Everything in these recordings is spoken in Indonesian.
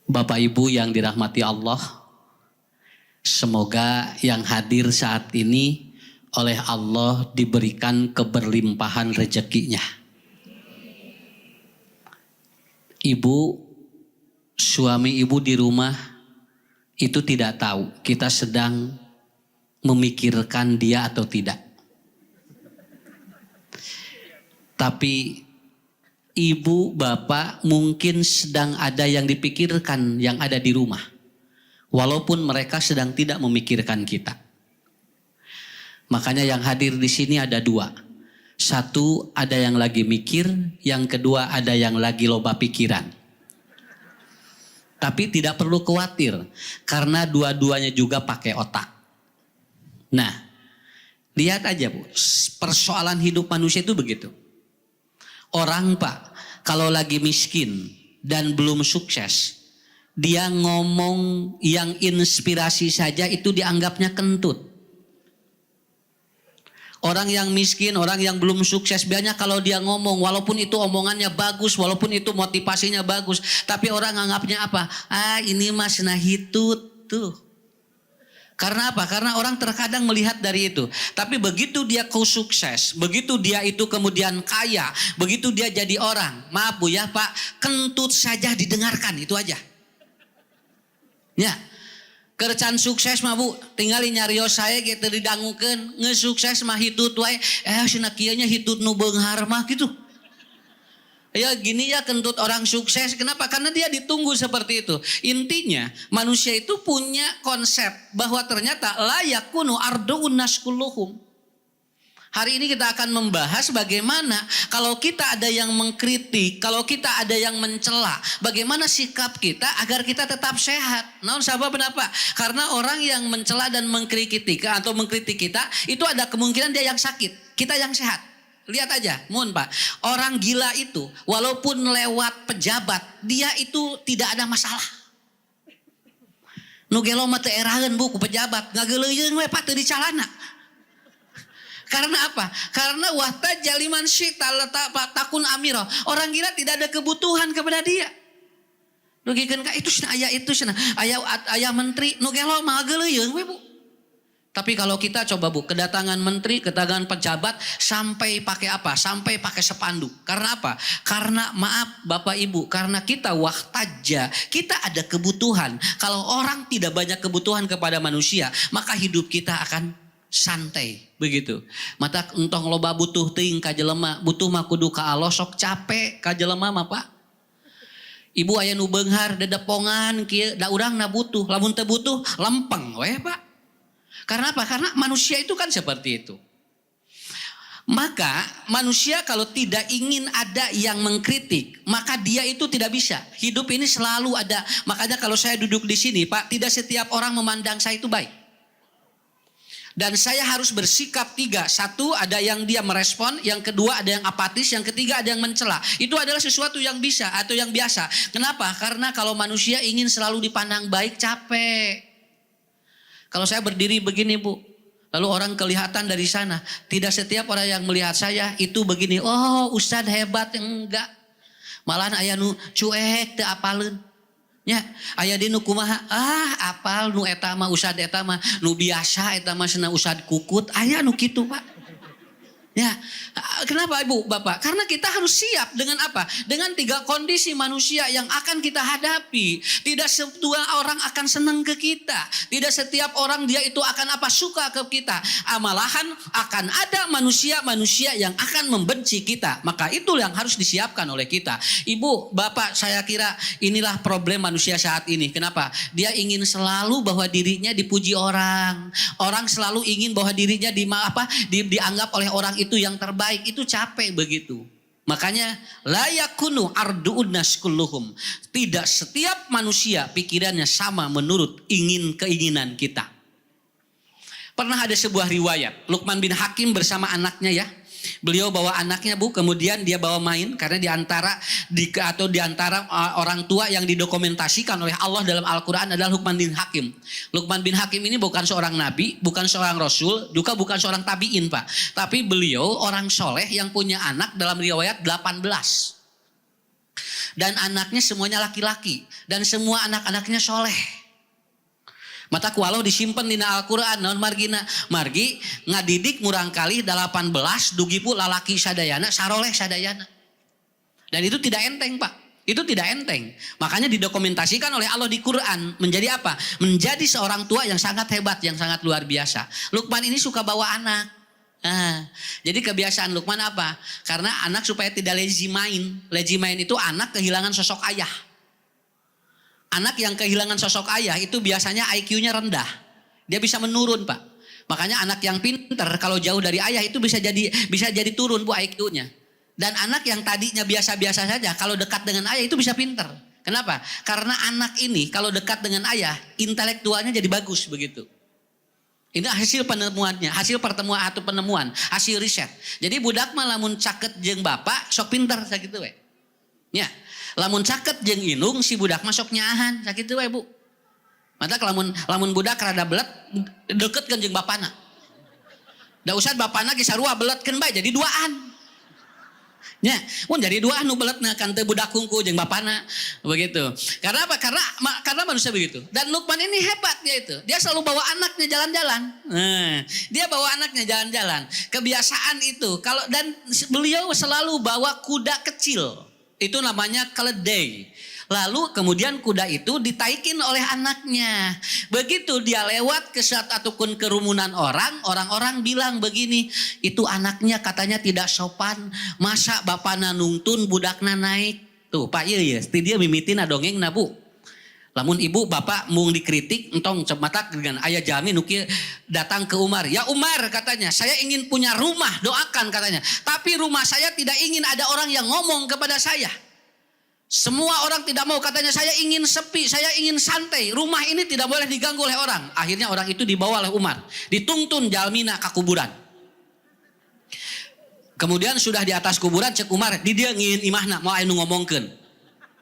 Bapak Ibu yang dirahmati Allah, semoga yang hadir saat ini oleh Allah diberikan keberlimpahan rezekinya. Ibu, suami ibu di rumah itu tidak tahu kita sedang memikirkan dia atau tidak. Tapi ibu, bapak mungkin sedang ada yang dipikirkan yang ada di rumah. Walaupun mereka sedang tidak memikirkan kita. Makanya yang hadir di sini ada dua. Satu, ada yang lagi mikir. Yang kedua, ada yang lagi loba pikiran. Tapi tidak perlu khawatir. Karena dua-duanya juga pakai otak. Nah, lihat aja Bu. Persoalan hidup manusia itu begitu. Orang Pak, kalau lagi miskin dan belum sukses, dia ngomong yang inspirasi saja itu dianggapnya kentut. Orang yang miskin, orang yang belum sukses, biasanya kalau dia ngomong, walaupun itu omongannya bagus, walaupun itu motivasinya bagus, tapi orang anggapnya apa? Ah, ini mas nah hitut tuh. Karena apa? Karena orang terkadang melihat dari itu. Tapi begitu dia sukses, begitu dia itu kemudian kaya, begitu dia jadi orang, maaf Bu ya Pak, kentut saja didengarkan, itu aja. Ya, kerjaan sukses mah Bu, tinggal nyarios saya gitu didangukeun, ngesukses mah hitut wae, cenah kieu nya hitut nu beunghar mah gitu. Ya gini ya kentut orang sukses. Kenapa? Karena dia ditunggu seperti itu. Intinya manusia itu punya konsep bahwa ternyata la yakunu arduun nas kulluhum. Hari ini kita akan membahas bagaimana kalau kita ada yang mengkritik, kalau kita ada yang mencela, bagaimana sikap kita agar kita tetap sehat. Namun sabab kenapa? Karena orang yang mencela dan mengkritik atau mengkritik kita itu ada kemungkinan dia yang sakit, kita yang sehat. Lihat aja, mohon Pak, orang gila itu walaupun lewat pejabat, dia itu tidak ada masalah. Nu gelo mah teu eraheun Bu ku pejabat, ngageuleuyeun we Pak teu dicalana. Karena apa? Karena wahta jaliman syita takun amiro. Orang gila tidak ada kebutuhan kepada dia. Nugikeun ka itu cenah aya itu cenah aya menteri nu gelo mah ngageuleuyeun we Bu. Tapi kalau kita coba Bu, kedatangan menteri, kedatangan pejabat, sampai pakai apa? Sampai pakai spanduk. Karena apa? Karena maaf Bapak Ibu, karena kita wahtaja, kita ada kebutuhan. Kalau orang tidak banyak kebutuhan kepada manusia, maka hidup kita akan santai. Begitu. Mata entong loba butuh teuing ka jelema, butuh mah kudu ka Allah, sok capek ka jelema mah Pak. Ibu aya nu beunghar dedepongan kieu, da urang na butuh, lamun teu butuh lempeng we Pak. Karena apa? Karena manusia itu kan seperti itu. Maka manusia kalau tidak ingin ada yang mengkritik, maka dia itu tidak bisa. Hidup ini selalu ada. Makanya kalau saya duduk di sini Pak, tidak setiap orang memandang saya itu baik. Dan saya harus bersikap tiga. Satu, ada yang dia merespon. Yang kedua, ada yang apatis. Yang ketiga, ada yang mencela. Itu adalah sesuatu yang bisa atau yang biasa. Kenapa? Karena kalau manusia ingin selalu dipandang baik, capek. Kalau saya berdiri begini Bu, lalu orang kelihatan dari sana. Tidak setiap orang yang melihat saya itu begini. Oh Ustadz hebat, enggak. Malahan aya nu cuek teu apaleun. Ya, aya di nu kumaha? Apal nu eta mah Ustadz eta mah nu biasa eta mah cenah Ustadz kukut. Aya nu kitu Pak. Ya, kenapa Ibu, Bapak? Karena kita harus siap dengan apa? Dengan tiga kondisi manusia yang akan kita hadapi. Tidak semua orang akan senang ke kita. Tidak setiap orang dia itu akan apa? Suka ke kita. Malahan akan ada manusia-manusia yang akan membenci kita. Maka itu yang harus disiapkan oleh kita. Ibu, Bapak, saya kira inilah problem manusia saat ini. Kenapa? Dia ingin selalu bahwa dirinya dipuji orang. Orang selalu ingin bahwa dirinya dianggap oleh orang itu yang terbaik. Itu capek begitu. Makanya la yakunu arduun nas kulluhum. Tidak setiap manusia pikirannya sama menurut keinginan kita. Pernah ada sebuah riwayat, Luqman bin Hakim bersama anaknya ya. Beliau bawa anaknya Bu, kemudian dia bawa main karena di antara orang tua yang didokumentasikan oleh Allah dalam Al-Qur'an adalah Luqman bin Hakim. Luqman bin Hakim ini bukan seorang nabi, bukan seorang rasul, juga bukan seorang tabi'in Pak. Tapi beliau orang soleh yang punya anak dalam riwayat 18. Dan anaknya semuanya laki-laki. Dan semua anak-anaknya soleh. Mata kualau disimpan dina Al-Quran. Non margina. Margi ngadidik murang kali 18 dugi pu lalaki sadayana saroleh sadayana. Dan itu tidak enteng Pak. Itu tidak enteng. Makanya didokumentasikan oleh Allah di Quran. Menjadi apa? Menjadi seorang tua yang sangat hebat. Yang sangat luar biasa. Luqman ini suka bawa anak. Jadi kebiasaan Luqman apa? Karena anak supaya tidak lazy mind. Lazy mind itu anak kehilangan sosok ayah. Anak yang kehilangan sosok ayah itu biasanya IQ-nya rendah. Dia bisa menurun Pak. Makanya anak yang pinter kalau jauh dari ayah itu bisa jadi turun Bu IQ-nya. Dan anak yang tadinya biasa-biasa saja kalau dekat dengan ayah itu bisa pinter. Kenapa? Karena anak ini kalau dekat dengan ayah intelektualnya jadi bagus begitu. Ini hasil penemuannya, hasil pertemuan atau penemuan, hasil riset. Jadi budak mah lamun caket jeung bapak sok pinter sakitu we. Ya. Lamun caket jeung indung si budak masuk nyaahan sakitu we Bu. Mata lamun budak rada belet deketkeun jeung bapana. Da usah bapana ge sarua beletkeun bae jadi duaan. Nya, mun jadi duaan nu beletna kan teu budak kungku jeung bapana begitu. Karena apa? Karena manusia begitu. Dan Luqman ini hebat dia itu. Dia selalu bawa anaknya jalan-jalan. Dia bawa anaknya jalan-jalan. Kebiasaan itu dan beliau selalu bawa kuda kecil. Itu namanya keledai. Lalu kemudian kuda itu ditaikin oleh anaknya. Begitu dia lewat ke suatu ataupun kerumunan orang-orang bilang begini, itu anaknya katanya tidak sopan. Masa bapana nungtun budakna naik. Tuh Pak iya dia mimitina dongeng na Bu. Lamun ibu bapak mung dikritik entong cematak dengan ayah jami nuki datang ke Umar. Ya Umar katanya, saya ingin punya rumah, doakan katanya. Tapi rumah saya tidak ingin ada orang yang ngomong kepada saya. Semua orang tidak mau katanya, saya ingin sepi, saya ingin santai. Rumah ini tidak boleh diganggu oleh orang. Akhirnya orang itu dibawa oleh Umar. Dituntun jalmina ke kuburan. Kemudian sudah di atas kuburan cek Umar, di dia ngin imahna mau anu ngomongkeun.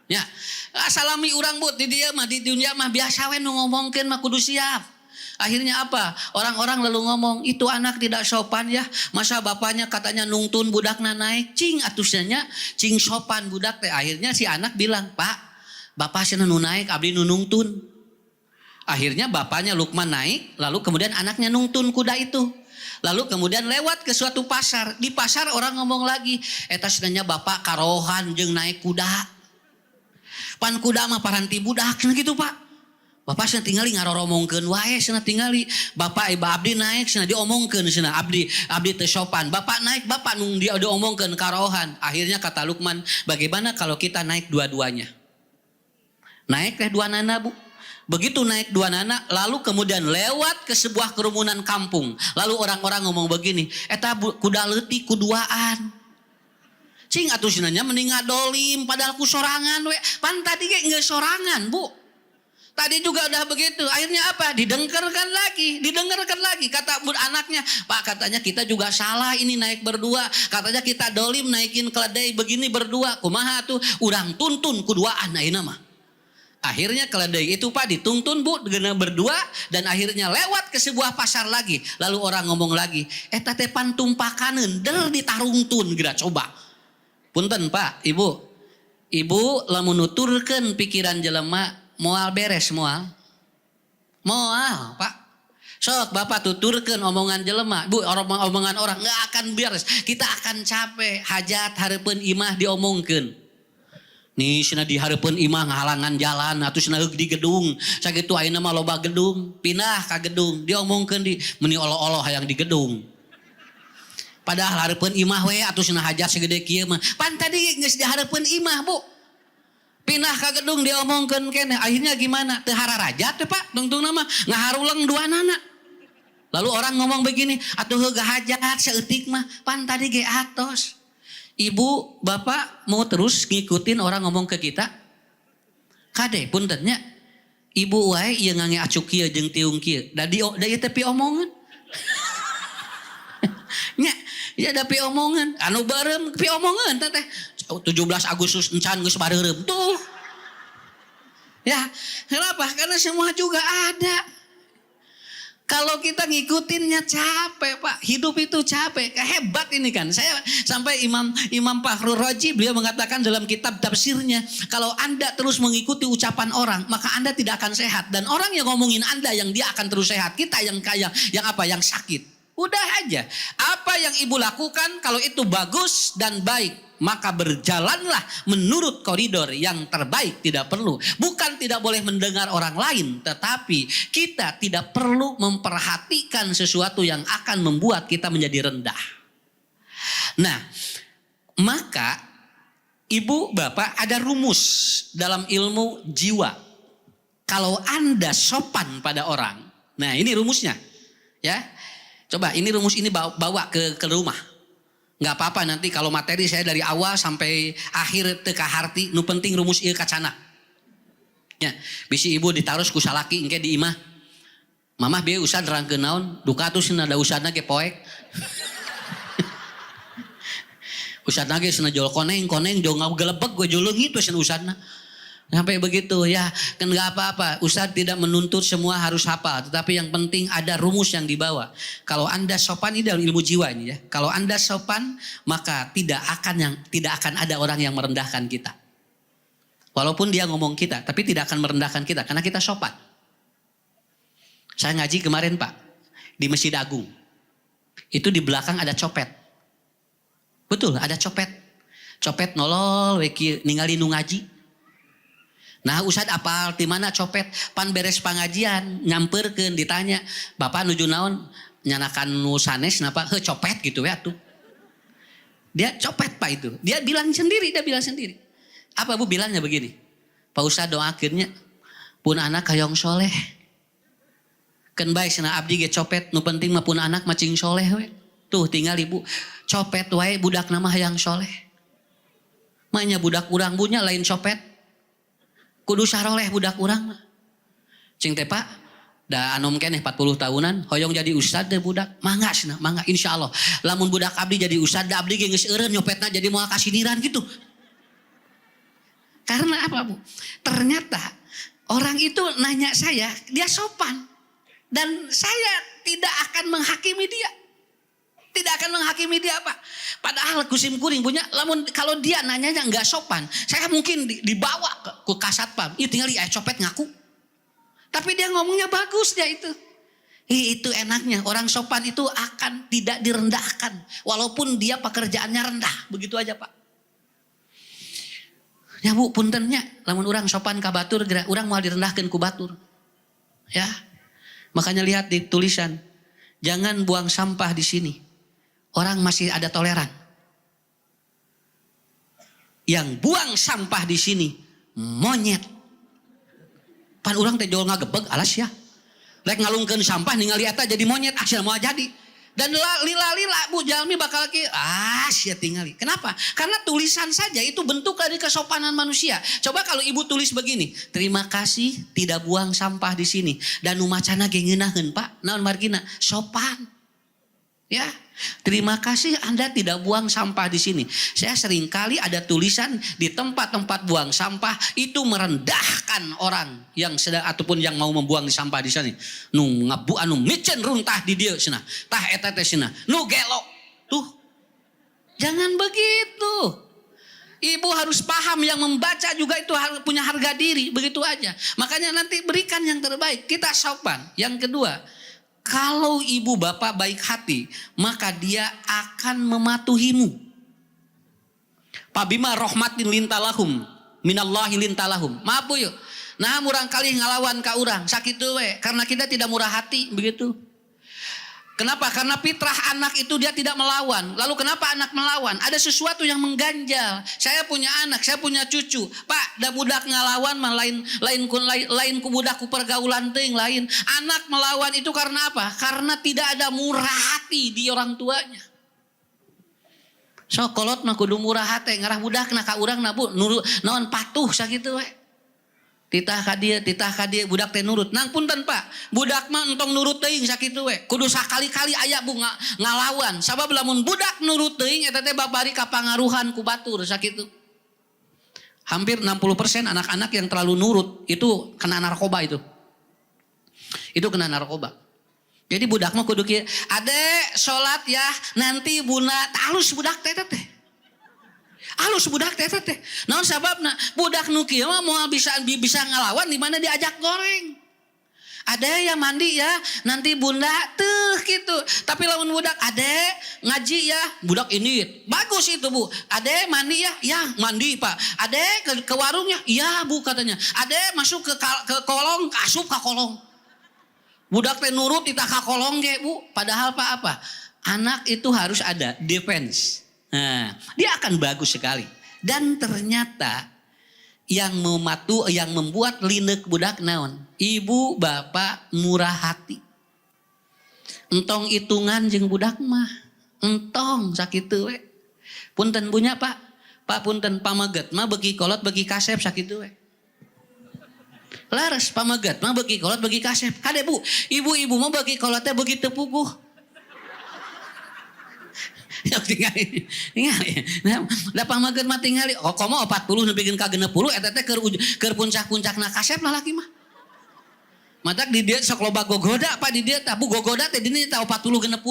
Ya, salami urang Bu, di dia mah di dunia mah biasa we nu ngomongkeun mah kudu siap. Akhirnya apa? Orang-orang lalu ngomong, itu anak tidak sopan ya. Masa bapaknya katanya nungtun budakna naik. Cing atusnya cing sopan budak teh. Akhirnya si anak bilang, Pak, bapak sana nu naik, abdi nu nungtun. Akhirnya bapaknya Luqman naik, lalu kemudian anaknya nungtun kuda itu. Lalu kemudian lewat ke suatu pasar. Di pasar orang ngomong lagi, eta sebenarnya bapak karohan jeung naik kuda. Pan kuda mah paranti budak gitu Pak. Bapak sana tinggali ngaroromongkeun wae sana tinggali. Bapak ibu abdi naik sana diomongkeun sana abdi teu sopan. Bapak naik bapak nung dia diomongkeun karohan. Akhirnya kata Luqman, bagaimana kalau kita naik dua-duanya? Naik teh dua nana Bu. Begitu naik dua nana lalu kemudian lewat ke sebuah kerumunan kampung. Lalu orang-orang ngomong begini, eta kuda leutik kuduaan. Cing atuh sinanya mending ngadolim padahal ku sorangan we. Pan tadi ge geus sorangan Bu. Tadi juga udah begitu. Akhirnya apa? Didengarkan lagi. Kata anaknya, Pak katanya kita juga salah ini naik berdua. Katanya kita dolim naikin keledai begini berdua. Kumaha tuh? Urang tuntun kuduaan ayeuna mah. Akhirnya keledai itu Pak dituntun Bu dengan berdua. Dan akhirnya lewat ke sebuah pasar lagi. Lalu orang ngomong lagi, eta teh pan tumpakaneun del ditarungtun geura coba. Punten Pak, Ibu. Ibu lamun nuturkeun pikiran jelema moal beres moal Pak. Sok Bapak tuturkeun omongan jelema, Bu, omongan orang nggak akan beres. Kita akan capek. Hajat hareupeun imah diomongkeun. Nih cenah di hareupeun imah ngahalangan jalan atuh cenah di gedung. Sakitu ayeuna mah loba gedung, pindah ka gedung. Diomongkeun di meuni olo-olo hayang di gedung. Padahal hareupeun imah we atuh cenah hajat segede kieu mah. Pan tadi geus di hareupeun imah, Bu. Pindah ke gedung diomongkeun keneh. Akhirnya gimana? Teu hararajat teh Pak. Tungtung nama ngaharuleng dua nana. Lalu orang ngomong begini, atuh heuga hajat saeutik mah pan tadi ge atos. Ibu, bapak mau terus ngikutin orang ngomong ke kita? Kade puntennya. Ibu wae ieu ngange acuk kieu jeung tiung kieu. Da ieu teh pi omongan. Nya, ya da pi omongan. Anu barem pi omongan teh. 17 Agustus encan geus bareureum tuh. Ya, kenapa? Karena semua juga ada. Kalau kita ngikutinnya capek Pak. Hidup itu capek. Hebat ini kan. Saya sampai Imam Fakhrul Razi beliau mengatakan dalam kitab tafsirnya. Kalau Anda terus mengikuti ucapan orang. Maka Anda tidak akan sehat. Dan orang yang ngomongin Anda yang dia akan terus sehat. Kita yang kaya, yang apa? Yang sakit. Udah aja. Apa yang ibu lakukan kalau itu bagus dan baik. Maka berjalanlah menurut koridor yang terbaik. Tidak perlu. Bukan tidak boleh mendengar orang lain. Tetapi kita tidak perlu memperhatikan sesuatu yang akan membuat kita menjadi rendah. Nah, maka ibu bapak ada rumus dalam ilmu jiwa. Kalau Anda sopan pada orang. Nah ini rumusnya. Ya, coba ini rumus ini bawa ke rumah. Nggak apa-apa nanti kalau materi saya dari awal sampai akhir teka harti. Nu penting rumus ieu kacana. Ya, bisi ibu ditaruh ku salaki engke di imah. Mamah bieu usah nerangkeun naon, duka atuh cenah da usadna ge poek. Usadna ge cenah jol koneng jol ngagelebeg gue jol leungit we cenah usadna. Sampai begitu ya, kan nggak apa-apa. Ustadz tidak menuntut semua harus hafal, tetapi yang penting ada rumus yang dibawa. Kalau Anda sopan, ini dalam ilmu jiwa ini ya. Kalau Anda sopan, maka tidak akan ada orang yang merendahkan kita. Walaupun dia ngomong kita, tapi tidak akan merendahkan kita karena kita sopan. Saya ngaji kemarin Pak di Masjid Agung. Itu di belakang ada copet. Betul, ada copet. Copet nolol, weki ningali nu ngaji. Nah Ustad apal di mana copet pan beres pengajian nyamperkeun ditanya bapak nuju naon nyanakan nu sanes napa he copet gitu ya tuh. Dia copet Pak itu. Dia bilang sendiri Apa Bu bilangnya begini? Pak Ustad doakeunnya pun anak hayong soleh. Keun bae cenah abdi ge copet nu penting mah pun anak macing soleh we. Tuh tinggal Ibu copet wae budak nama hayang soleh. Mahnya budak urang bunya lain copet. Kudu saroleh budak urang mah. Cing teh Pak, da anom keneh 40 tahunan, hoyong jadi ustad deh budak. Mangga cenah, mangga insyaallah. Lamun budak abdi jadi ustad, da abdi ge geus eureun nyopetna jadi moal kasiniran gitu. Karena apa Bu? Ternyata orang itu nanya saya, dia sopan. Dan saya tidak akan menghakimi dia. Tidak akan menghakimi dia Pak. Padahal kusim kuring punya, lamun kalau dia nanyanya nggak sopan, saya mungkin dibawa ke kasatpam. Itu tinggal copet ngaku. Tapi dia ngomongnya bagus dia itu. Itu enaknya orang sopan itu akan tidak direndahkan, walaupun dia pekerjaannya rendah, begitu aja Pak. Ya Bu, puntennya, lamun orang sopan ka batur, orang mau direndahkan ku batur. Ya, makanya lihat di tulisan, jangan buang sampah di sini. Orang masih ada toleran. Yang buang sampah di sini monyet. Pan urang teh jol ngagebeg alas ya. Lek ngalungkeun sampah ningali eta jadi monyet asal mau jadi. Dan lila Bu jalmi bakal lagi sia tingali. Kenapa? Karena tulisan saja itu bentuk dari kesopanan manusia. Coba kalau Ibu tulis begini, terima kasih tidak buang sampah di sini. Dan nu macana ge ngeunaheun Pak, naon margina? Sopan. Ya, terima kasih Anda tidak buang sampah di sini. Saya sering kali ada tulisan di tempat-tempat buang sampah itu merendahkan orang yang sedang ataupun yang mau membuang sampah di sana. Nu ngabu anu micen runtah di dieu cenah. Tah eta teh cenah. Nu gelo. Tuh. Jangan begitu. Ibu harus paham yang membaca juga itu punya harga diri, begitu aja. Makanya nanti berikan yang terbaik. Kita sopan. Yang kedua, kalau ibu bapak baik hati, maka dia akan mematuhimu. Pabima rahmatin lintalahum, minallahi lintalahum. Maaf Bu yuk. Nah murang kali ngalawan ka urang, sakitu we. Karena kita tidak murah hati, begitu. Kenapa? Karena fitrah anak itu dia tidak melawan. Lalu kenapa anak melawan? Ada sesuatu yang mengganjal. Saya punya anak, saya punya cucu. Pak, da budak ngalawan mah lain ku budak ku pergaulan teuing lain. Anak melawan itu karena apa? Karena tidak ada murah hati di orang tuanya. So kolot mah kudu murah hati, ngarah budakna ka urangna Bu, nurut naon patuh sakitu we. Titah ka dia budak teh nurut. Nang punten Pak, budak mah entong nurut teuing sakitu we. Kudu sakali-kali aya Bu ngalawan. Sabab lamun budak nurut teuing eta teh babari kapangaruhan ku batur sakitu. Hampir 60% anak-anak yang terlalu nurut itu kena narkoba itu. Itu kena narkoba. Jadi budak mah kudu kieu. Adek salat ya nanti buna halus budak teh teh. Halus budak teh teh. Naon sababna? Budak nu kieu mah moal bisa ngalawan di mana diajak goreng. Ada yang mandi ya nanti bunda tuh gitu. Tapi lamun budak adek ngaji ya budak ini bagus itu bu. Adek mandi ya mandi pak. Adek ke warung ya iya bu katanya. Adek masuk ke kolong asup ke kolong. Budak teh nurut kita ke kolong ge bu. Padahal pak apa? Anak itu harus ada defense. Nah, dia akan bagus sekali. Dan ternyata yang membuat linek budak naon? Ibu bapak murah hati. Entong hitungan jeung budak mah. Entong sakitu we. Punten punya pak. Pak punten pamaget mah begi kolot begi kasep sakitu we. Laras pamaget mah begi kolot begi kasep. Kade bu. Ibu-ibu mah begi kolotnya begitu puguh. Tingali. Da pamaget mah tingali. Oh komo 40 nepikeun ka 60 eta teh keur puncak-puncakna kasep lah laki mah. Matak di dia sok loba gogoda pak di dia tabu gogoda teh dina teh 40 60.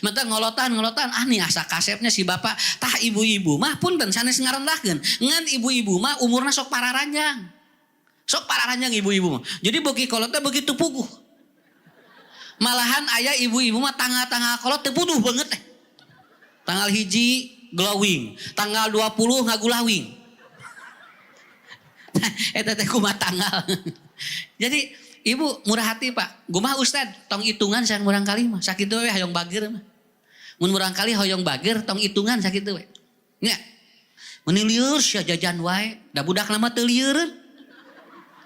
Matak ngolotan nih asa kasepnya si bapak. Tah ibu-ibu mah punten sanes ngarendahkeun. Ngan ibu-ibu mah umurna sok pararanjang. Sok pararanjang ibu-ibu mah. Jadi beuki kolot teh begitu puguh. Malahan aya ibu-ibu mah tanggal-tanggal kolot teh puduh banget teh. Tanggal 1 glowing, tanggal 20 ngagulawing. Eta teh kumaha tanggal. Jadi ibu murah hati pak. Kumaha ustad tong hitungan sareng murang kali mah sakitu we hoyong bageur mah. Mun murang kali hoyong bageur tong hitungan sakitu we. Nya. Mun lieur sia jajan wae, da budak lama teu lieureun.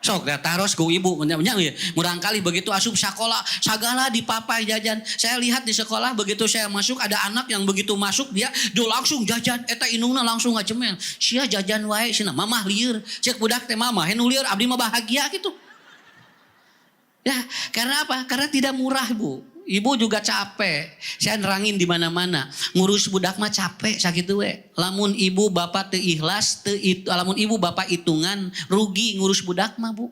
Sok da taros ku ibu murang kali begitu asup sekolah sagala dipapai jajan. Saya lihat di sekolah begitu saya masuk ada anak yang begitu masuk dia langsung jajan eta indungna langsung ngacemel. Sia jajan wae cenah mamah lieur. Cek budak teh mamah henu lieur abdi mah bahagia gitu. Ya, karena apa? Karena tidak murah, Bu. Ibu juga capek. Saya nerangin di mana-mana. Ngurus budak mah capek sakitu we. Lamun ibu bapak teu ikhlas, lamun ibu bapak hitungan rugi ngurus budak mah, Bu.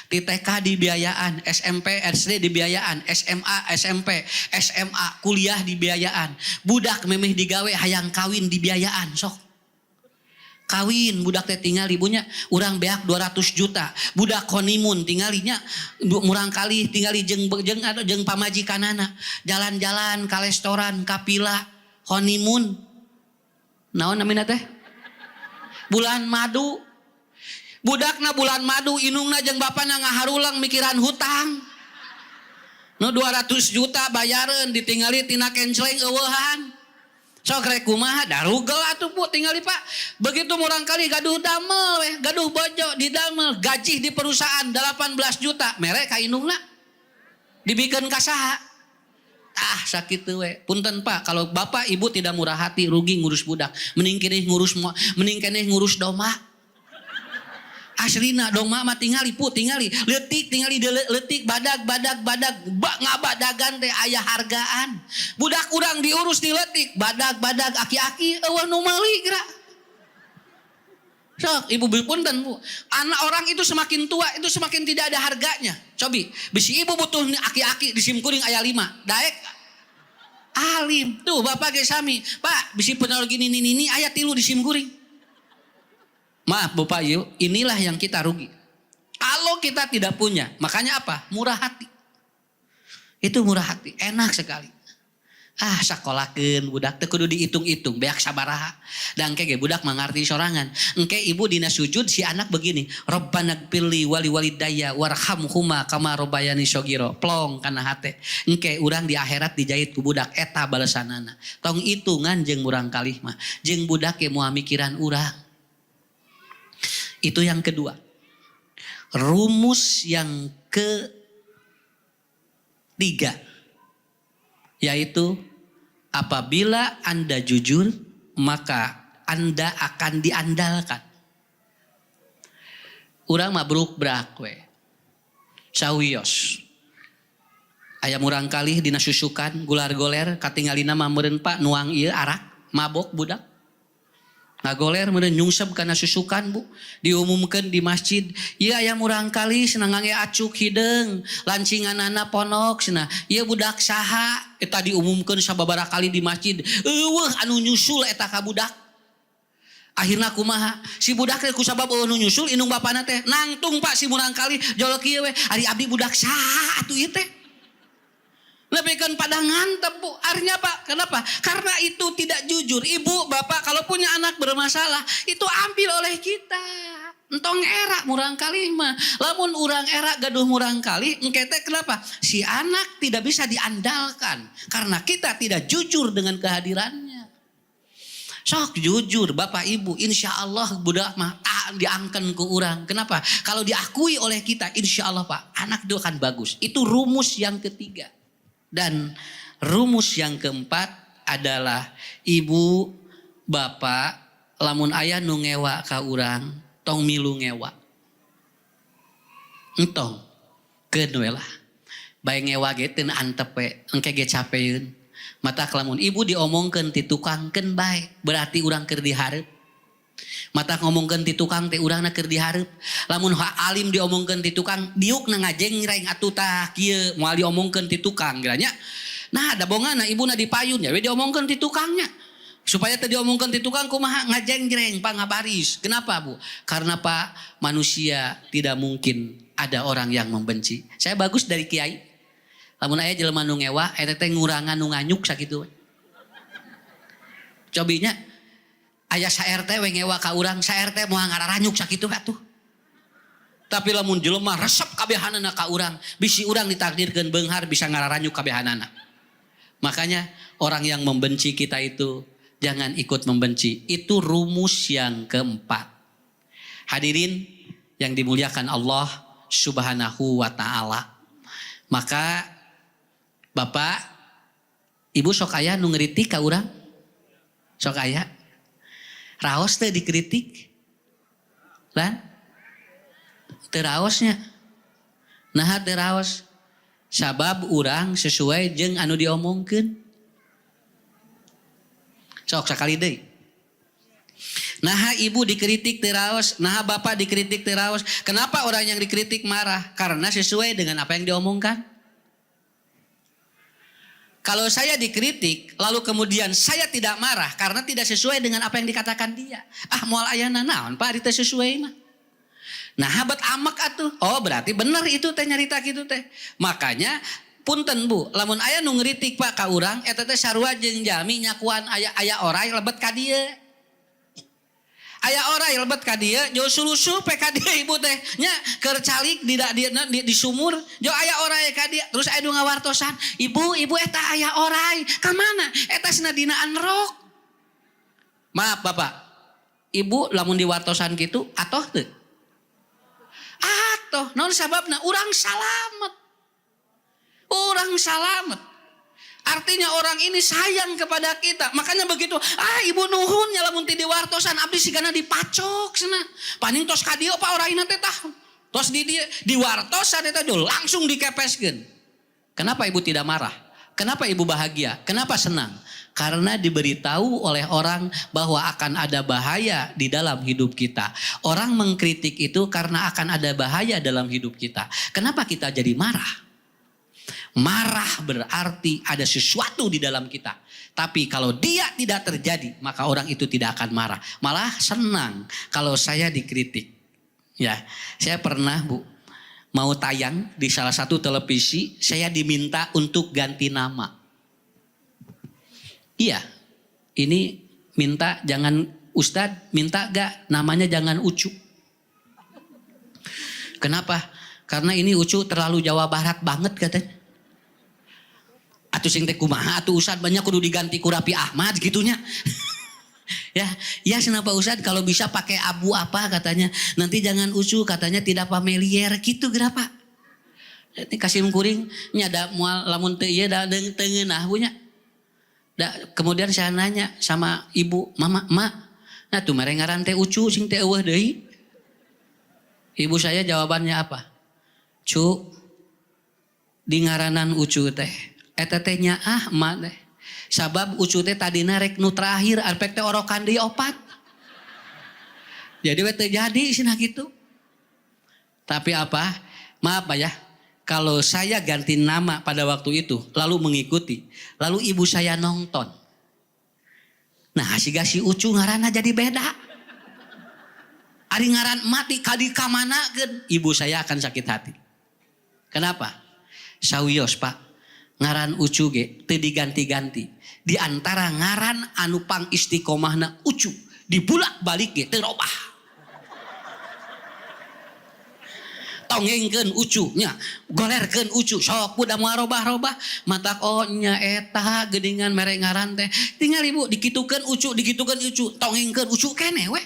Di TK dibiayaan, SMP, SD dibiayaan, SMA, SMP, SMA, kuliah dibiayaan. Budak memeh digawe hayang kawin dibiayaan, sok. Kawin budak teh tinggal ibunya urang beak 200 juta. Budak honeymoon tinggalinya murang kali tinggali jeung pamajikanana. Jalan-jalan ka restoran, ka pila, honeymoon. Naon namina teh? Bulan madu. Budakna bulan madu inungna jeung bapana ngaharulang mikiran hutang. Nu 200 juta bayareun ditinggali tina kenceleng eueuhan. Sok rek kumaha darugel atuh Bu tingali Pak. Begitu murang kali gaduh damel weh, gaduh bojo di damel, gaji di perusahaan 18 juta, mere ka indungna. Dibikeun ka saha? Ah sakitu we. Punten Pak, kalau Bapak Ibu tidak murah hati rugi ngurus budak. Mending keneh ngurus doma. Aslina doma mah tingali pu tingali leutik tingali leutik badag ngabadagan teh aya hargaan. Budak urang diurus di leutik badag aki-aki eueuh nu meuli geura. Sok ibu punten Bu. Anak orang itu semakin tua itu semakin tidak ada harganya. Cobi bisi ibu butuh aki-aki di simkuring aya 5. Daek alim. Tuh Bapak ge sami. Pak bisi penol gini ini aya 3 di simkuring. Maaf Bapak Ibu, inilah yang kita rugi. Kalau kita tidak punya, makanya apa? Murah hati. Itu murah hati, enak sekali. Ah sakolakeun budak teu kudu dihitung-hitung, beak sabaraha. Da engke ge budak mangarti sorangan. Engke ibu dina sujud si anak begini, Rabbana gfirli wali walidayya warhamhuma kama rabbayani shogiro. Plong kana hate. Engke urang di akhirat dijahit ku budak eta balesanana. Tong hitungan jeung murang kalih mah. Jeung budak ge moal mikiran urang. Itu yang kedua. Rumus yang ketiga. Yaitu apabila Anda jujur maka Anda akan diandalkan. Urang mabruk brak we. Sawios. Aya murang kalih dina susukan gular-goler katinggalina mah meureun Pak nuang ieu arak mabok budak. Ngagoler meureun nyungsep kana susukan Bu. Diumumkeun di masjid, ieu aya murang kali cenah ngangge acuk hideung, lancinganana ponok cenah. Ieu budak saha? Eta diumumkeun sababaraha kali di masjid. Eueuh anu nyusul eta ka budak. Akhirna kumaha? Si budak teh kusabab anu nyusul indung bapana teh nangtung Pak si murang kali jolok kieu we. Ari abdi budak saha atuh ieu teh? Lebihkan pada ngantep Bu. Artinya Pak, kenapa? Karena itu tidak jujur. Ibu, bapak kalau punya anak bermasalah, itu ambil oleh kita. Entong era murang kali mah. Lamun urang era gaduh murang kali, engkete kenapa? Si anak tidak bisa diandalkan. Karena kita tidak jujur dengan kehadirannya. Sok jujur Bapak Ibu, insya Allah budak mah diangken ku urang. Kenapa? Kalau diakui oleh kita, insya Allah Pak, anak itu akan bagus. Itu rumus yang ketiga. Dan rumus yang keempat adalah ibu, bapak, lamun aya nu ngewa ka urang, tong milu ngewa. Entong, keun we lah. Bae ngewa ge teu antep we, engke ge capeun. Matak lamun ibu diomongkeun ti tukang keun bae, berarti urang keur dihareup. Mata ngomongkeun ti tukang teh urangna keur dihareup. Lamun alim diomongkeun ti tukang diukna ngajengreng atuh tah kieu moal diomongkeun ti tukang geranya. Nah ada bongana ibuna dipayun ya we diomongkeun ti tukangnya. Supaya teu diomongkeun ti tukang kumaha ngajengreng pangabaris. Kenapa Bu? Karena Pak manusia tidak mungkin ada orang yang membenci. Saya bagus dari kiai. Lamun aya jelema nu ngewa eta teh ngurangan nu nganyuk sakitu. Cobinya aya saRT we ngewa ka urang, saRT moal ngararanyuk sakitu atuh. Tapi lamun jelema resep kabehanana ka urang, bisi urang ditakdirkeun beunghar bisa ngararanyuk kabehanana. Makanya orang yang membenci kita itu jangan ikut membenci. Itu rumus yang keempat. Hadirin yang dimuliakan Allah Subhanahu wa taala. Maka Bapak, Ibu sok aya nu ngritik ka urang? Sok aya? Raos teh dikritik lan teu raosnya nah teu raos sabab urang sesuai jeung anu diomongkeun sok sakali deui. Nah ibu dikritik teu raos, nah bapak dikritik teu raos. Kenapa orang yang dikritik marah? Karena sesuai dengan apa yang diomongkan. Kalau saya dikritik, lalu kemudian saya tidak marah karena tidak sesuai dengan apa yang dikatakan dia. Ah moal ayana naon Pak itu sesuai mah. Nah habat amak atuh. Oh berarti benar itu teh nyarita gitu teh. Makanya punten Bu, lamun aya nu ngritik Pak ka urang eta teh sarua jeung jami nyakuan aya oray lebet ka dieu. Aya oray lebet ka dieu, jo sulusuh pe ka dieu ibu teh nya keur calik di sumur, jo aya oray ka dieu. Terus aya nu ngawartosan, "Ibu eta aya oray." Ka mana? Eta cenah dina anrok. Maaf Bapak. Ibu lamun diwartosan kitu atoh teu? Atoh, naon sababna? Urang salamet. Urang salamet. Artinya orang ini sayang kepada kita. Makanya begitu, ibu nuhun nya lamun ti diwartosan abdi sigana dipacok cenah. Paning tos ka dieu Pak oraina teh tah. Tos di dieu diwartosan eta langsung dikepeskeun. Kenapa ibu tidak marah? Kenapa ibu bahagia? Kenapa senang? Karena diberitahu oleh orang bahwa akan ada bahaya di dalam hidup kita. Orang mengkritik itu karena akan ada bahaya dalam hidup kita. Kenapa kita jadi marah? Marah berarti ada sesuatu di dalam kita. Tapi kalau dia tidak terjadi, maka orang itu tidak akan marah. Malah senang kalau saya dikritik. Ya, saya pernah Bu, mau tayang di salah satu televisi, saya diminta untuk ganti nama. Iya, ini minta jangan Ustadz, minta gak namanya jangan Ucu. Kenapa? Karena ini Ucu terlalu Jawa Barat banget katanya. Atuh sing teh kumaha atuh Ustad banyak kudu diganti ku Rapi Ahmad gitunya. Ya kenapa Ustad kalau bisa pakai abu apa katanya. Nanti jangan Ucu katanya tidak familiar gitu gerapa. Ini Kasim kuring nya da moal lamun teu ieu da teungeunah punya. Kemudian saya nanya sama ibu, "Mama, nah tuh mere ngaran teh Ucu sing teh eueuh deui." Ibu saya jawabannya apa? "Cu, di ngaranan Ucu teh eta teh nyaah emak teh. Sabab Ucu teh tadina rek nu terakhir arpek teh orokan deui opat." Jadi terjadi cenah gitu. Tapi apa? Maaf Pak ya. Kalau saya ganti nama pada waktu itu, lalu mengikuti, lalu ibu saya nonton. Nah, si Ucu ngaranna jadi beda. Ari ngaran mati kadi kamanakeun, ibu saya akan sakit hati. Kenapa? Sawios Pak, ngaran Ucu ge teu diganti-ganti. Di antara ngaran anu pang istiqomahna Ucu, dibulak-balik ge teu robah. Tongengkeun Ucu nya, golerkeun Ucu, sok budak moal robah-robah, matak nya eta geuningan mere ngaran teh. Tinggal ibu dikitukeun Ucu, tongengkeun Ucu keneh we.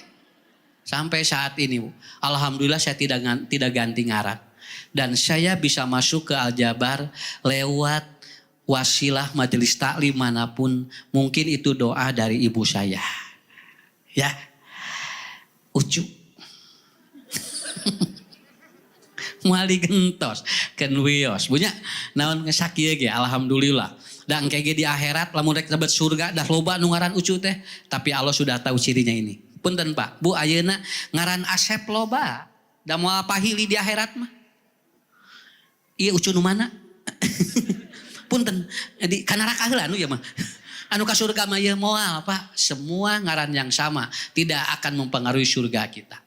Sampai saat ini Bu, alhamdulillah saya tidak ganti ngaran. Dan saya bisa masuk ke Aljabar lewat wasilah majelis taklim manapun, mungkin itu doa dari ibu saya. Ya. Ucu. Muali gentos keun wios punya naon sakieu ge alhamdulillah. Dan kayak di akhirat lamun rek tebet surga dah loba nu ngaran Ucu teh, tapi Allah sudah tahu cirinya ini. Punten Pak, Bu ayeuna ngaran Asep loba. Da moal pahili di akhirat mah. Ieu Ucu nu mana? Punten di ka neraka heula anu ya mah. Anu ka surga mah ieu moal Pak. Semua ngaran yang sama tidak akan mempengaruhi surga kita.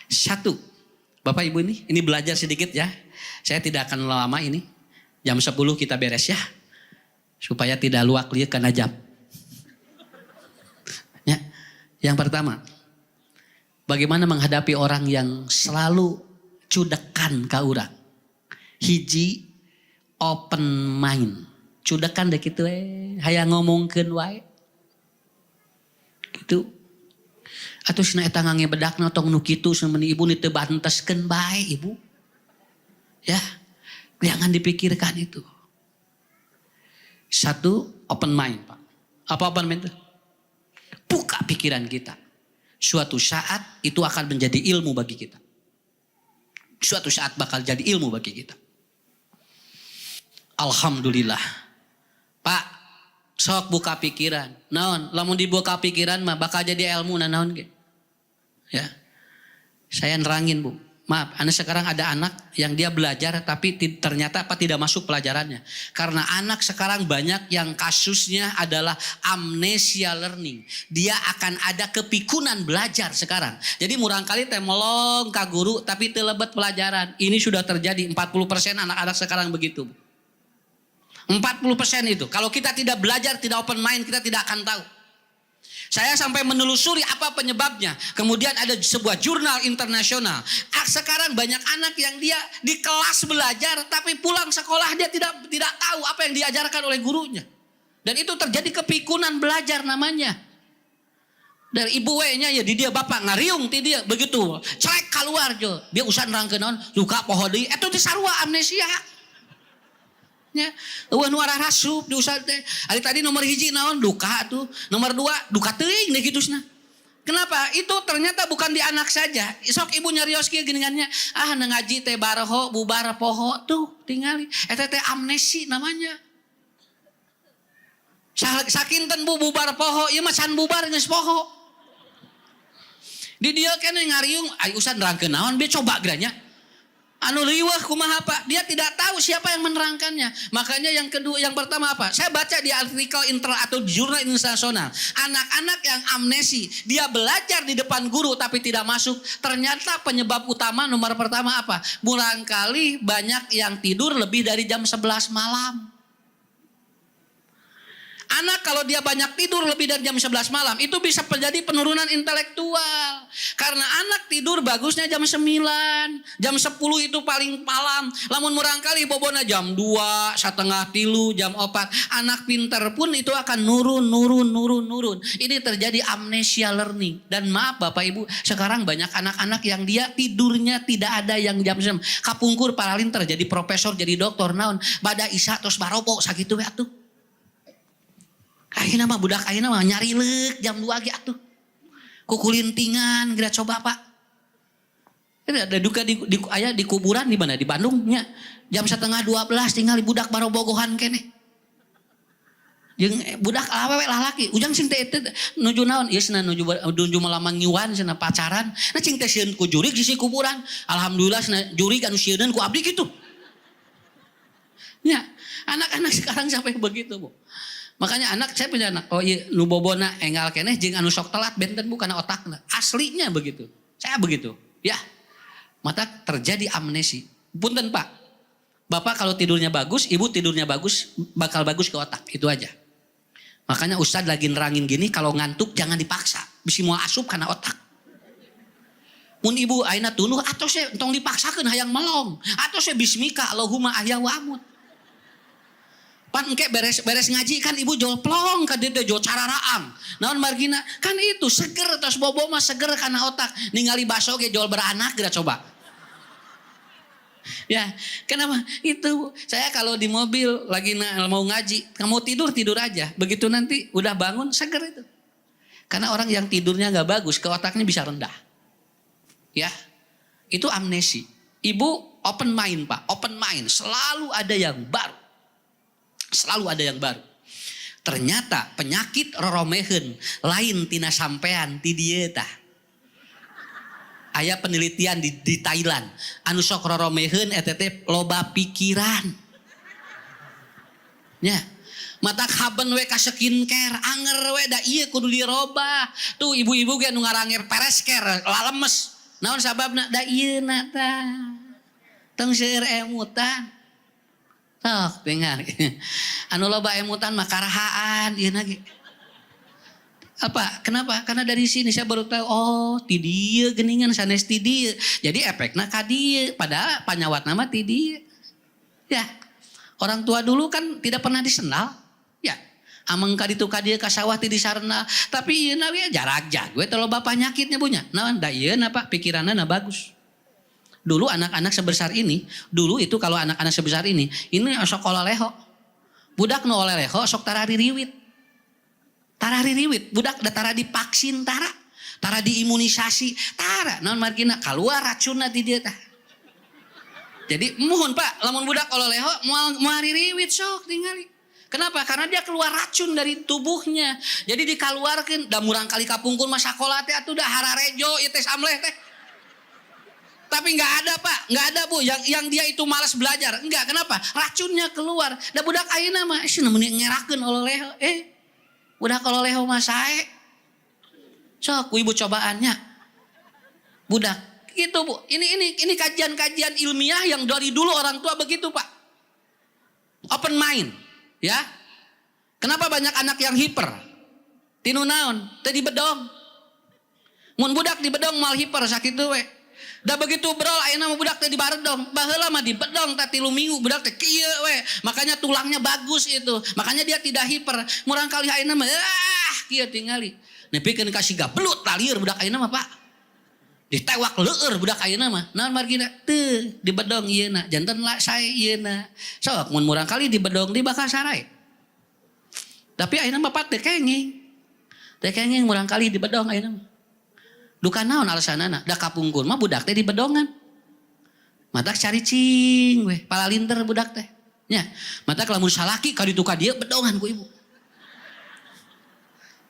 Satu. Bapak Ibu ini belajar sedikit ya. Saya tidak akan lama ini. Jam 10 kita beres ya. Supaya tidak luak liuk kana jam. Ya. Yang pertama, bagaimana menghadapi orang yang selalu cudekan ka urang. Hiji, open mind. Cudekan deh gitu hayang ngomongkeun wae. Gitu. Atau sina eta ngangebedakna tong nu kitu seumeuh ibu teu banteskeun bae ibu. Ya. Jangan dipikirkan itu. Satu, open mind, Pak. Apa open mind itu? Buka pikiran kita. Suatu saat itu akan menjadi ilmu bagi kita. Suatu saat bakal jadi ilmu bagi kita. Alhamdulillah. Pak, sok buka pikiran. Naon, lamun dibuka pikiran mah bakal jadi ilmu naon ge. Ya. Saya nerangin, Bu. Maaf, Anda sekarang ada anak yang dia belajar tapi ternyata tidak masuk pelajarannya. Karena anak sekarang banyak yang kasusnya adalah amnesia learning. Dia akan ada kepikunan belajar sekarang. Jadi murangkali teh melong ka guru tapi teu lebet pelajaran. Ini sudah terjadi 40% anak-anak sekarang begitu. 40% itu. Kalau kita tidak belajar, tidak open mind, kita tidak akan tahu. Saya sampai menelusuri apa penyebabnya. Kemudian ada sebuah jurnal internasional. Sekarang banyak anak yang dia di kelas belajar tapi pulang sekolah dia tidak tahu apa yang diajarkan oleh gurunya. Dan itu terjadi kepikunan belajar namanya. Dari ibu we-nya ya di dia bapak ngariung ti dia begitu. Celek keluar jo. Dia usah nerangkeun naon, luka poho deui. Eta teh sarua amnesia. Ya, eueuh nu rasup diusah teh. Ari tadi nomor hiji naon duka tuh, nomor 2 duka teuing deh kitusna. Kenapa? Itu ternyata bukan di anak saja. Sok ibu nyarios kieu geuningannya, ngaji teh barho bubar poho tuh tingali. Eta teh amnesi namanya. Sakinten Bu bubar poho, ieu mah can bubar geus poho. Di dieu keneh ngariung, ai usah nerangkeun naon, be coba geranya. Anu liwah kumaha Pak? Dia tidak tahu siapa yang menerangkannya. Makanya yang kedua, yang pertama apa? Saya baca di artikel atau di jurnal internasional. Anak-anak yang amnesi, dia belajar di depan guru tapi tidak masuk. Ternyata penyebab utama nomor pertama apa? Barangkali banyak yang tidur lebih dari jam 11 malam. Anak kalau dia banyak tidur lebih dari jam 11 malam itu bisa terjadi penurunan intelektual. Karena anak tidur bagusnya jam 9, jam 10 itu paling malam. Lamun murangkali bobona jam 2, setengah 3, jam 4. Anak pintar pun itu akan nurun. Ini terjadi amnesia learning. Dan maaf Bapak Ibu, sekarang banyak anak-anak yang dia tidurnya tidak ada yang jam 9. Kapungkur paralinter jadi profesor, jadi doktor naon. Bada isya terus barobo sakitu we atuh. Ayeuna mah budak ayeuna mah nyari leuk jam 2 ge atuh. Kukulintingan geura coba Pak. Ada duka di kuburan di mana? Di Bandung nya. Jam 11:30 tinggal budak barobogohan keneh. Jeung budak awewe lalaki, ujang sing teh nuju naon? Ieu cenah nuju melamang nyuan cenah pacaran. Nah cing teh sieun ku jurig sisi kuburan. Alhamdulillah cenah jurig anu sieuneun ku abdi kitu. Ya, anak-anak sekarang sampai begitu, Bu. Makanya saya punya anak, oh iya nu bobona enggal keneh jeung anu sok telat benten bukan otakna. Aslinya begitu. Saya begitu. Ya. Maka terjadi amnesi. Punten Pak. Bapak kalau tidurnya bagus, ibu tidurnya bagus, bakal bagus ke otak. Itu aja. Makanya Ustadz lagi nerangin gini, kalau ngantuk jangan dipaksa. Bisa mau asup karena otak. Mun ibu aina tunuh, atau saya tong dipaksakan hayang melong. Atau saya bismika Allahumma ahya wa amut. Pan engke beres ngaji kan ibu jol plong ka dieu jol cararaang. Naon margina? Kan itu seger tos bobo mah seger karena otak. Ningali baso ge jol beranak geura coba. Ya, kenapa? Itu saya kalau di mobil lagi mau ngaji, kamu tidur aja. Begitu nanti udah bangun seger itu. Karena orang yang tidurnya nggak bagus, ke otaknya bisa rendah. Ya, itu amnesi. Ibu open mind Pak, open mind. Selalu ada yang baru. Selalu ada yang baru. Ternyata penyakit roromehen lain tina sampean ti dieu tah. Aya penelitian di Thailand. Anu sok roromehen eta teh loba pikiran. Nya. Matak haben we ka skincare, anger we da ieu kudu dirobah. Tuh ibu-ibu ge anu ngarange peresker, lalemes. Naon sababna? Da ieu na tah. Tong seueur emutan. Sok dengar. Anu loba emutan mah karahaan ieu na ge. Apa? Kenapa? Karena dari sini saya baru tahu, oh ti dieu geuningan sanes ti dieu. Jadi efekna ka dieu, padahal panyawat nama ti dieu. Ya. Orang tua dulu kan tidak pernah disendal. Ya. Ameng ka ditu ka dieu ka sawah ti disarena, tapi ieu na we jarak jago teh loba panyakitnya punya. Naon da ieu na Pak pikiranna na bagus. Dulu anak-anak sebesar ini, dulu itu kalau anak-anak sebesar ini sok olaleho. Budak nu olaleho sok taraririwit. Tara ririwit, budak da tara divaksin tara diimunisasi, tara naon margina keluar racunna ti dieu tah. Jadi mohon Pak, lamun budak oleleho moal ririwit sok tingali. Kenapa? Karena dia keluar racun dari tubuhnya. Jadi dikaluarkeun da murang kali kapungkur mah sakola teh atuh da hararejo ieu teh samleh teh. Tapi enggak ada Pak, enggak ada Bu yang dia itu malas belajar. Enggak, kenapa? Racunnya keluar. Da budak ayeuna mah cenah mun ngerakeun oleleho udah kalau leho mah sae. Sok ibu cobaannya. Budak. Gitu Bu. Ini kajian-kajian ilmiah yang dari dulu orang tua begitu Pak. Open mind. Ya. Kenapa banyak anak yang hiper? Tinu naon? Teh di bedong. Mun budak di bedong mal hiper sakitu we. Da begitu brol ayeuna mah budak teh di baredong, baheula mah di bedong teh 3 minggu budak teh kieu we. Makanya tulangnya bagus itu. Makanya dia tidak hiper. Murang kali ayeuna mah kieu tingali. Nepikeun ka siga belut talieur budak ayeuna mah Pak. Ditewak leueur budak ayeuna mah. Naon margina? Teu di bedong ieuna, janten la sae ieuna. Sok mun murang kali di bedong di bakal sarai. Tapi ayeuna mah Pak teh kenging. Teh kenging murang kali di bedong ayeuna mah. Duka naon alasanana? Da kapungkur mah budak teh di bedongan. Matak cari cing we, palalinter budak teh. Nya, matak lamun salaki ka ditu ka dieu bedongan ku ibu.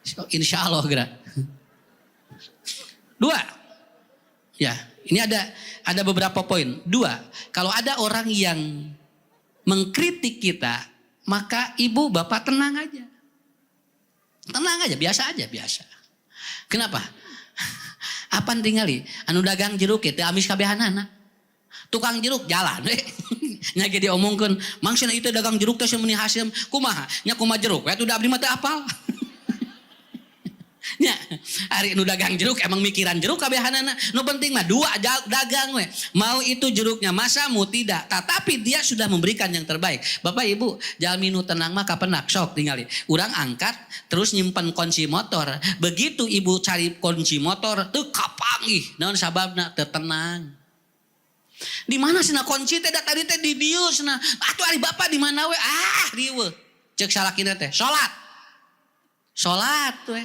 So, insyaallah geura. 2. Ya, ini ada beberapa poin. 2, kalau ada orang yang mengkritik kita, maka ibu bapak tenang aja. Tenang aja, biasa aja, biasa. Kenapa? Apaan tingali? Anu dagang jeruk teh amis kabehanana. Tukang jeruk jalan we. Nya ge diomongkeun, mangsina itu dagang jeruk teh seumeuh hasil kumaha? Nya kumaha jeruk? Eta udah abdi mah teu apal. Nya, ari nu dagang jeruk emang mikiran jeruk kabehanana. Nu penting mah 2 dagang we. Mau itu jeruknya masamu tidak, tetapi dia sudah memberikan yang terbaik. Bapak Ibu, jalmi nu tenang mah kapenak sok tingali. Urang angkat terus nyimpen kunci motor. Begitu ibu cari kunci motor teu kapanggih. Naon sababna? Teu tenang. Di mana cenah kunci teh da tadi teh di dieu cenah. Atuh ari bapak di mana we? Riweuh. Ceuk salakina teh, salat. Salat we.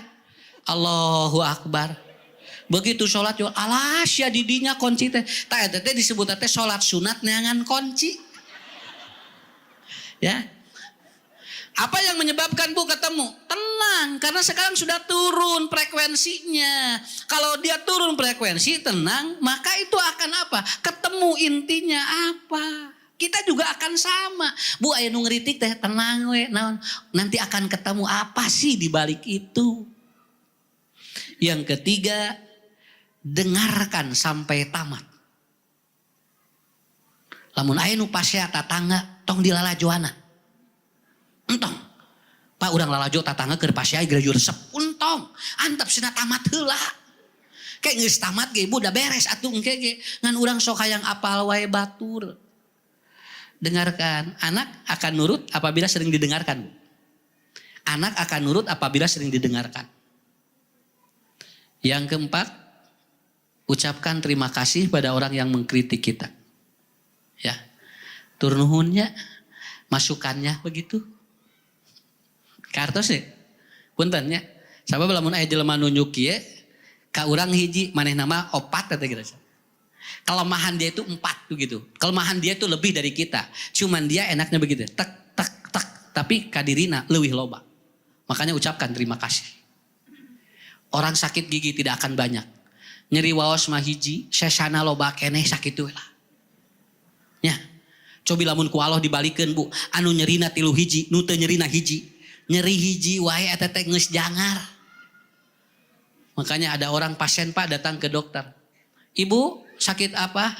Allahu Akbar. Begitu sholat yo alas ya didinya kunci teh. Tah eta teh disebut teh sholat sunat neangan kunci. Ya. Apa yang menyebabkan Bu ketemu? Tenang, karena sekarang sudah turun frekuensinya. Kalau dia turun frekuensi tenang, maka itu akan apa? Ketemu intinya apa? Kita juga akan sama. Bu aya nu ngeritik teh tenang we, naon? Nanti akan ketemu apa sih di balik itu? Yang ketiga, dengarkan sampai tamat. Lamun aya nu pasea tatangga tong dilalajoana. Entong. Pak urang lalajo tatangga keur pasea gereju resep untong. Antep cenah tamat heula. Kayak geus tamat ge ibu udah beres atuh engke ge. Ngan urang sok hayang apal wae batur. Dengarkan, anak akan nurut apabila sering didengarkan. Anak akan nurut apabila sering didengarkan. Yang keempat, ucapkan terima kasih pada orang yang mengkritik kita. Ya. Tur nuhunnya, masukannya begitu. Kartos ya, punten nya. Sabab lamun aya jelema nunjuk kieu ka urang hiji maneh nama opat kata gitu. Kelemahan dia itu 4 tuh gitu. Kelemahan dia itu lebih dari kita. Cuman dia enaknya begitu. Tak tak tak. Tapi kadirina leuwih loba. Makanya ucapkan terima kasih. Orang sakit gigi tidak akan banyak. Nyeri waos mah hiji, sesana loba keneh sakitu lah. Nya. Cobi lamun ku Allah dibalikeun Bu, anu nyerina 3 hiji, nu teu nyerina hiji. Nyeri hiji wae eta teh geus jangar. Makanya ada orang pasien Pak datang ke dokter. Ibu sakit apa?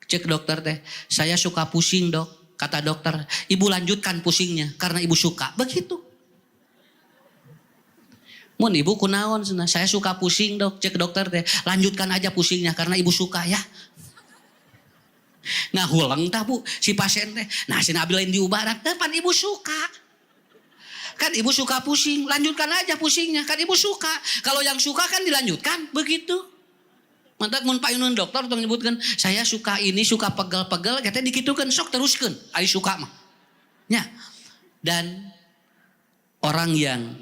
Cek dokter teh. Saya suka pusing dok. Kata dokter. Ibu lanjutkan pusingnya karena ibu suka. Begitu. Mun ibu kunaon cenah. Saya suka pusing dok. Cek dokter teh. Lanjutkan aja pusingnya karena ibu suka ya. Ngahulang tah Bu si pasien teh. Nah cenah abi lain diubaran. Pan ibu suka. Kan ibu suka pusing, lanjutkan aja pusingnya. Kan ibu suka. Kalau yang suka kan dilanjutkan, begitu. Mantap mun payunan dokter untuk menyebutkan, saya suka ini, suka pegel-pegel, katanya dikitukan, sok teruskan. Ari suka mah. Ya. Dan orang yang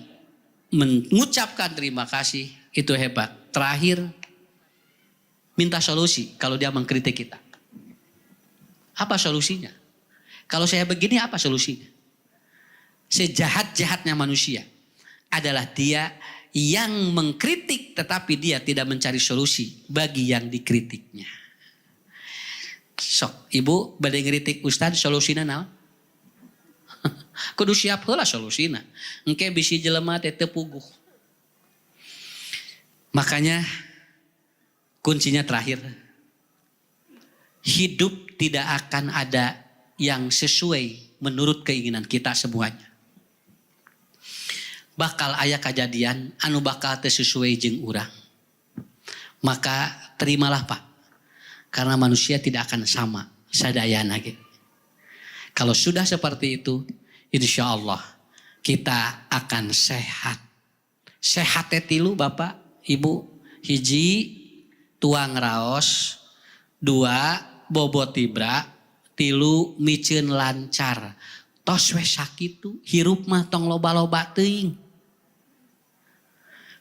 mengucapkan terima kasih, itu hebat. Terakhir, minta solusi kalau dia mengkritik kita. Apa solusinya? Kalau saya begini, apa solusinya? Sejahat-jahatnya manusia adalah dia yang mengkritik tetapi dia tidak mencari solusi bagi yang dikritiknya. Sok, ibu badai ngeritik ustad solusina naon? Kudu siap heula solusina. Engke bisi jelema teh teu puguh. Makanya kuncinya terakhir. Hidup tidak akan ada yang sesuai menurut keinginan kita semuanya. Bakal aya kejadian anu bakal teu sesuai jeung urang. Maka terimalah Pak. Karena manusia tidak akan sama sadayana ge. Kalau sudah seperti itu, insya Allah kita akan sehat. Sehat teh 3 Bapak, Ibu. 1 tuang raos, 2 bobot tibra, 3 miceun lancar. Tos we sakitu, hirup mah tong loba-loba teuing.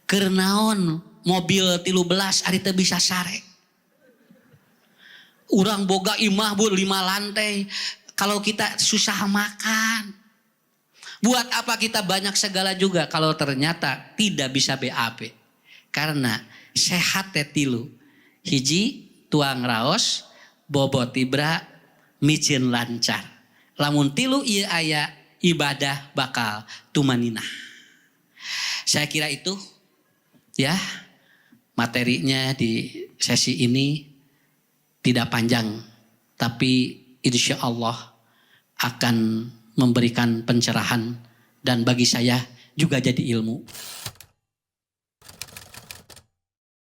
Keur naon mobil 13 ari teu bisa sare. Urang boga imah Bu 5 lantai. Kalau kita susah makan. Buat apa kita banyak segala juga kalau ternyata tidak bisa BAP. Karena sehat teh 3. 1 tuang raos, bobot tibra, miceun lancar. Lamun 3 ieu aya ibadah bakal tumaninah. Saya kira itu ya materinya di sesi ini tidak panjang tapi insya Allah akan memberikan pencerahan dan bagi saya juga jadi ilmu.